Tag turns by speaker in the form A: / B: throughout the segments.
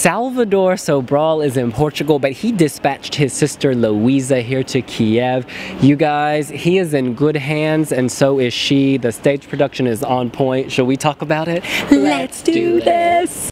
A: Salvador Sobral is in Portugal, but he dispatched his sister Luísa here to Kiev. You guys, he is in good hands, and so is she. The stage production is on point. Shall we talk about it? Let's do this!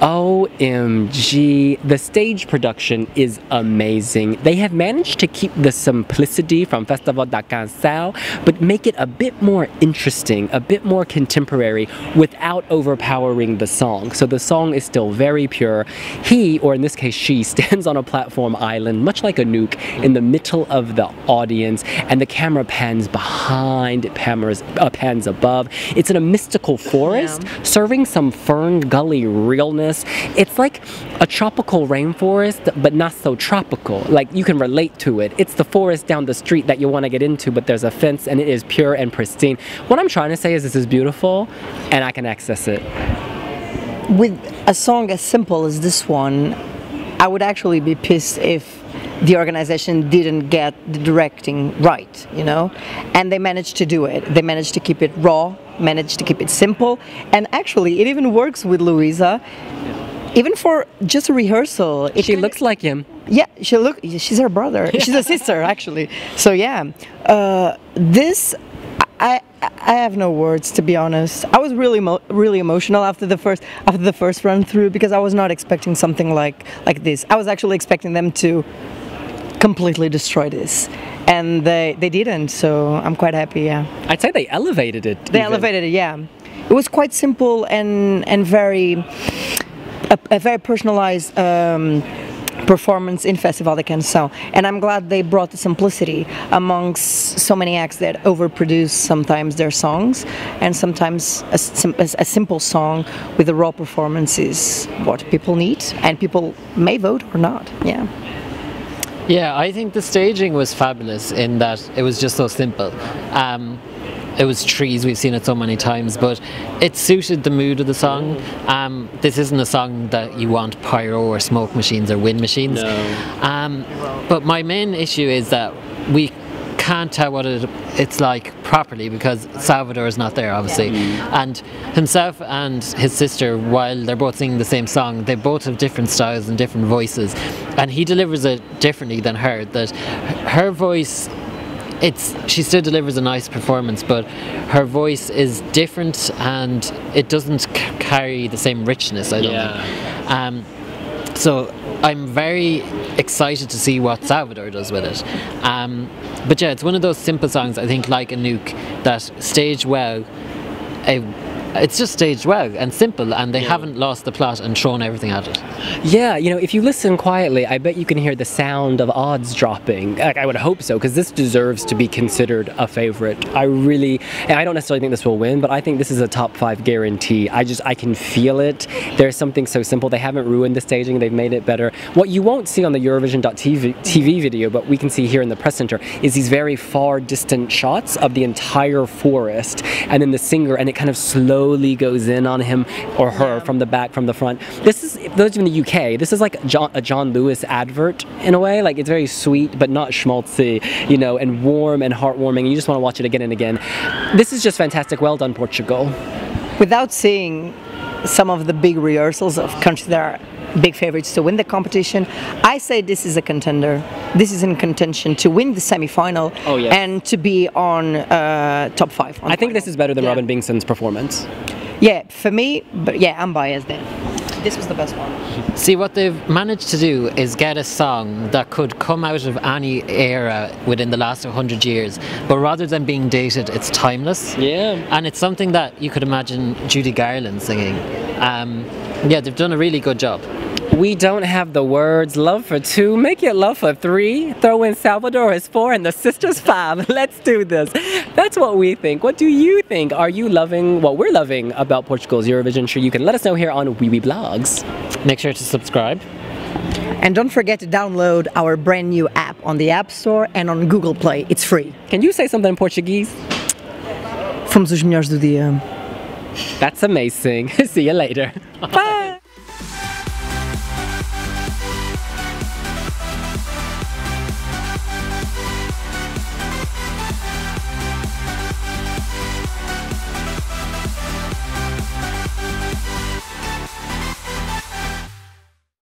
A: OMG, the stage production is amazing. They have managed to keep the simplicity from Festival da Canção, but make it a bit more interesting, a bit more contemporary, without overpowering the song. So the song is still very pure. He, or in this case she, stands on a platform island, much like a nuke, in the middle of the audience, and the camera pans behind, pans above. It's in a mystical forest, serving some Fern Gully realness. It's like a tropical rainforest, but not so tropical. Like, you can relate to it. It's the forest down the street that you want to get into, but there's a fence and it is pure and pristine. What I'm trying to say is this is beautiful and I can access it.
B: With a song as simple as this one, I would actually be pissed if the organization didn't get the directing right, you know? And they managed to do it. They managed to keep it raw, managed to keep it simple, and actually it even works with Luísa. Even for just a rehearsal.
A: She looks like him.
B: Yeah, she's her brother. She's a sister, actually. So yeah, I have no words, to be honest. I was really emotional after the first run through, because I was not expecting something like this. I was actually expecting them to completely destroy this, and they didn't. So I'm quite happy. Yeah,
A: I'd say they elevated it.
B: Elevated it. Yeah, it was quite simple and very a very personalized performance in Festival da Canção, and I'm glad they brought the simplicity amongst so many acts that overproduce sometimes their songs, and sometimes a simple song with a raw performance is what people need, and people may vote or not. Yeah.
C: Yeah, I think the staging was fabulous in that it was just so simple. It was trees, we've seen it so many times, but it suited the mood of the song. This isn't a song that you want pyro or smoke machines or wind machines. No. But my main issue is that we can't tell what it's like properly, because Salvador is not there, obviously. And himself and his sister, while they're both singing the same song, they both have different styles and different voices. And he delivers it differently than her. That her voice, she still delivers a nice performance, but her voice is different and it doesn't carry the same richness, I don't think. So I'm very excited to see what Salvador does with it. But yeah, it's one of those simple songs, I think, like a nuke, that staged well. It's just staged well and simple, and they haven't lost the plot and thrown everything at it.
A: Yeah, you know, if you listen quietly, I bet you can hear the sound of odds dropping. Like, I would hope so, because this deserves to be considered a favorite. I don't necessarily think this will win, but I think this is a top 5 guarantee. I can feel it. There's something so simple. They haven't ruined the staging. They've made it better. What you won't see on the Eurovision.tv video, but we can see here in the press center, is these very far distant shots of the entire forest, and then the singer, and it kind of slowly goes in on him or her from the back, from the front. This is, those in the UK, this is like a John Lewis advert in a way. Like, it's very sweet but not schmaltzy, you know, and warm and heartwarming, and you just want to watch it again and again. This is just fantastic. Well done, Portugal.
B: Without seeing some of the big rehearsals of countries that are big favorites to win the competition, I say this is a contender. This is in contention to win the semi-final and to be on top 5.
A: I think this is better than Robin Bingson's performance.
B: Yeah, for me, but yeah, I'm biased then. This was the best one.
C: See, what they've managed to do is get a song that could come out of any era within the last 100 years, but rather than being dated, it's timeless. Yeah. And it's something that you could imagine Judy Garland singing. Yeah, they've done a really good job.
A: We don't have the words. Love for 2, make it love for 3, throw in Salvador as 4 and the sisters 5. Let's do this. That's what we think. What do you think? Are you loving what we're loving about Portugal's Eurovision? Sure, you can let us know here on wiwibloggs.
C: Make sure to subscribe.
B: And don't forget to download our brand new app on the App Store and on Google Play. It's free.
A: Can you say something in Portuguese?
B: Fomos os melhores do dia.
A: That's amazing. See you later. Bye.